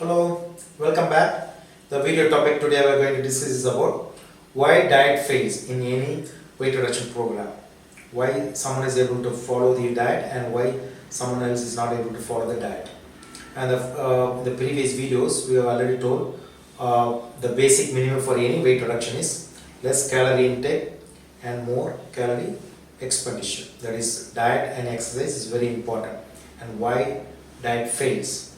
Hello, welcome back. The video topic today we are going to discuss is about why diet fails in any weight reduction program. Why someone is able to follow the diet and why someone else is not able to follow the diet. And the previous videos we have already told the basic minimum for any weight reduction is less calorie intake and more calorie expenditure. That is, diet and exercise is very important. And why diet fails.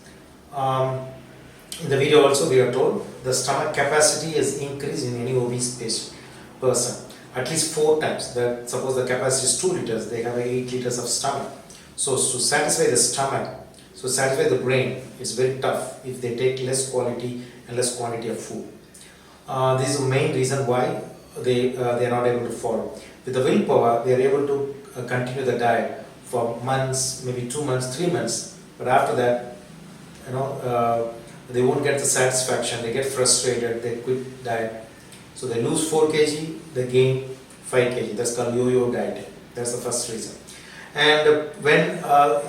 In the video also we are told the stomach capacity is increased in any obese person at least 4 times. That suppose the capacity is 2 liters, they have 8 liters of stomach. So to satisfy the stomach, so satisfy the brain, it's very tough if they take less quality and less quantity of food. This is the main reason why they are not able to follow. With the willpower, they are able to continue the diet for months, maybe 2 months, 3 months. But after that, they won't get the satisfaction. They get frustrated. They quit diet. So they lose 4 kg, they gain 5 kg. That's called yo-yo dieting. That's the first reason. And when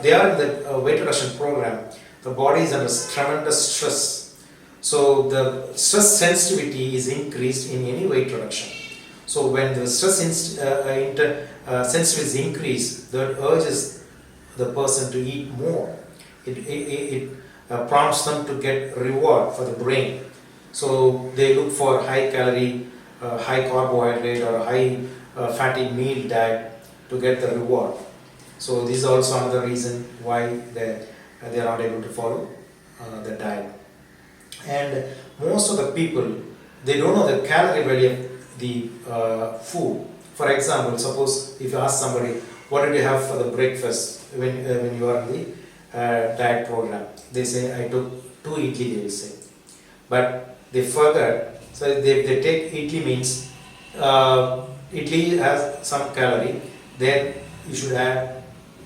they are in the weight reduction program, the body is under tremendous stress. So the stress sensitivity is increased in any weight reduction. So when the stress sensitivity is increased, that urges the person to eat more. It prompts them to get reward for the brain. So they look for high calorie, high carbohydrate or high fatty meal diet to get the reward. So this is also another reason why they are not able to follow the diet. And most of the people, they don't know the calorie value of the food. For example, suppose if you ask somebody, what did you have for the breakfast when you are in the diet program? They say, I took 2 idli, they will say. But they forget, so they take idli means, idli has some calorie, then you should add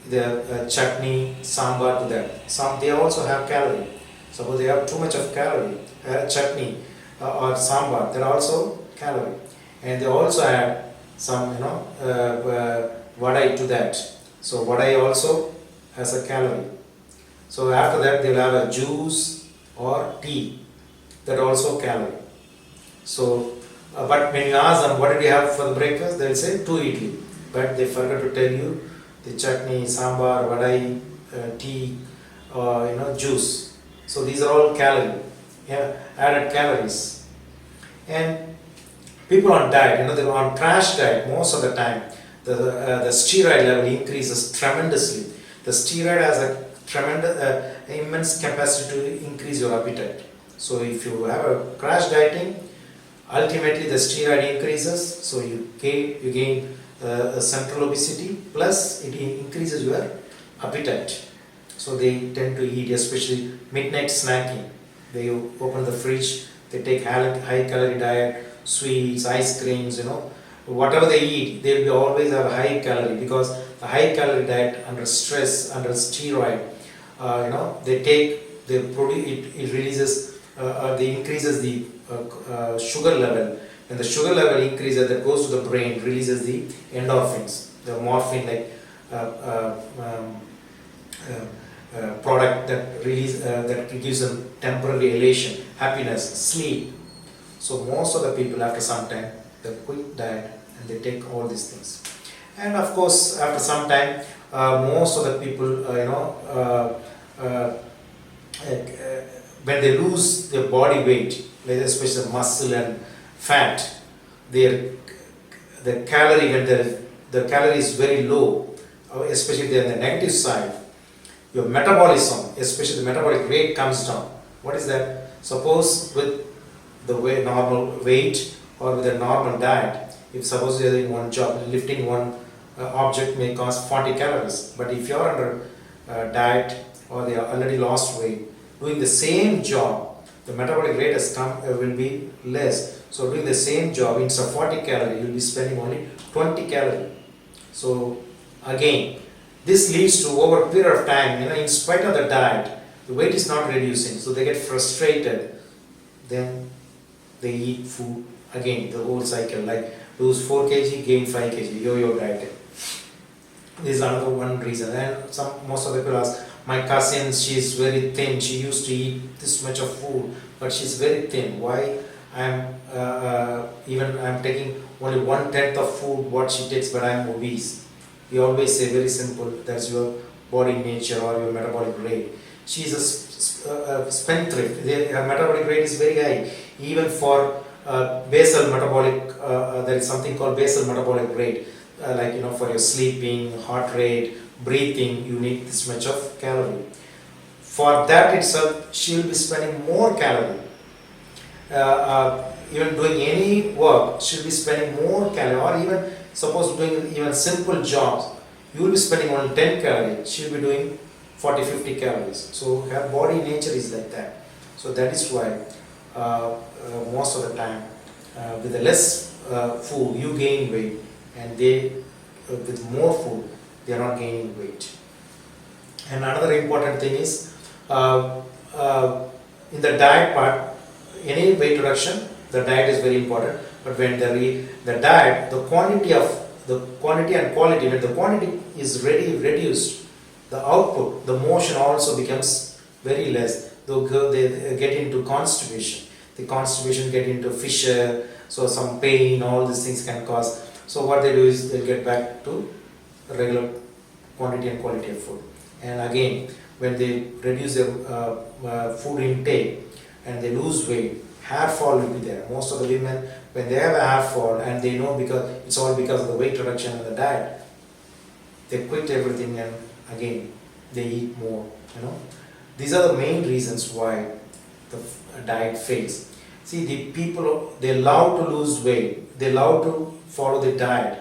the chutney, sambar to that. They also have calorie. Suppose they have too much of calorie, chutney or sambar, they are also calorie. And they also add some, vadai to that. So vadai also has a calorie. So after that they will have a juice or tea, that also calorie. So, but when you ask them what did you have for the breakfast, they will say 2 idli. But they forget to tell you the chutney, sambar, vadai, tea, juice. So these are all calorie, added calories. And people on diet, they're on crash diet most of the time. The steroid level increases tremendously. The steroid has a tremendous, immense capacity to increase your appetite. So if you have a crash dieting, ultimately the steroid increases, so you gain central obesity, plus it increases your appetite. So they tend to eat, especially midnight snacking. They open the fridge, they take high calorie diet, sweets, ice creams, whatever they eat, they will always have high calorie, because the high calorie diet under stress, under steroid, they produce, it releases, they increases the sugar level. When the sugar level increases, that goes to the brain, releases the endorphins, the morphine like product that gives them temporary elation, happiness, sleep. So most of the people after some time, they quit diet and they take all these things. And of course after some time, most of the people, when they lose their body weight, especially muscle and fat, the calorie, when the calorie is very low, especially if they are on the negative side, your metabolism, especially the metabolic rate, comes down. What is that? Suppose with the normal weight or with a normal diet, if suppose you are in one job, lifting one object may cost 40 calories, but if you are under diet or they are already lost weight, doing the same job, the metabolic rate will be less. So doing the same job, instead of 40 calories, you will be spending only 20 calories. So again, this leads to over a period of time, in spite of the diet, the weight is not reducing, so they get frustrated. Then they eat food again, the whole cycle, like lose 4 kg, gain 5 kg, yo-yo dieting. This is another one reason. And most of the people ask, My cousin, she's very thin. She used to eat this much of food, but she's very thin. Why? I'm taking only 1/10 of food what she takes, but I'm obese. We always say very simple. That's your body nature or your metabolic rate. She's a spendthrift. Her metabolic rate is very high. Even for basal metabolic, there is something called basal metabolic rate. Like for your sleeping, heart rate, breathing, you need this much of calorie. For that itself, she will be spending more calorie. Even doing any work, she will be spending more calorie. Or even suppose doing even simple jobs, you will be spending only 10 calories. She will be doing 40-50 calories. So her body nature is like that. So that is why most of the time with the less food you gain weight, and they with more food they are not gaining weight. And another important thing is in the diet part, any weight reduction, the diet is very important. But when the diet, the quantity and quality, when the quantity is reduced, the output, the motion also becomes very less. They get into constipation. The constipation get into fissure, so some pain, all these things can cause. So what they do is they get back to regular quantity and quality of food. And again, when they reduce their food intake and they lose weight, hair fall will be there. Most of the women, when they have a hair fall and they know because it's all because of the weight reduction and the diet, they quit everything and again they eat more. These are the main reasons why the diet fails. See, the people, they love to lose weight, they love to follow the diet.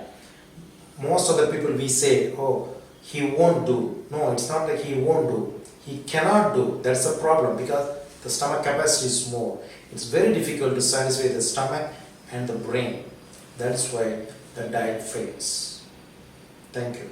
Most of the people we say, oh, he won't do. No, it's not like he won't do. He cannot do. That's the problem, because the stomach capacity is more. It's very difficult to satisfy the stomach and the brain. That is why the diet fails. Thank you.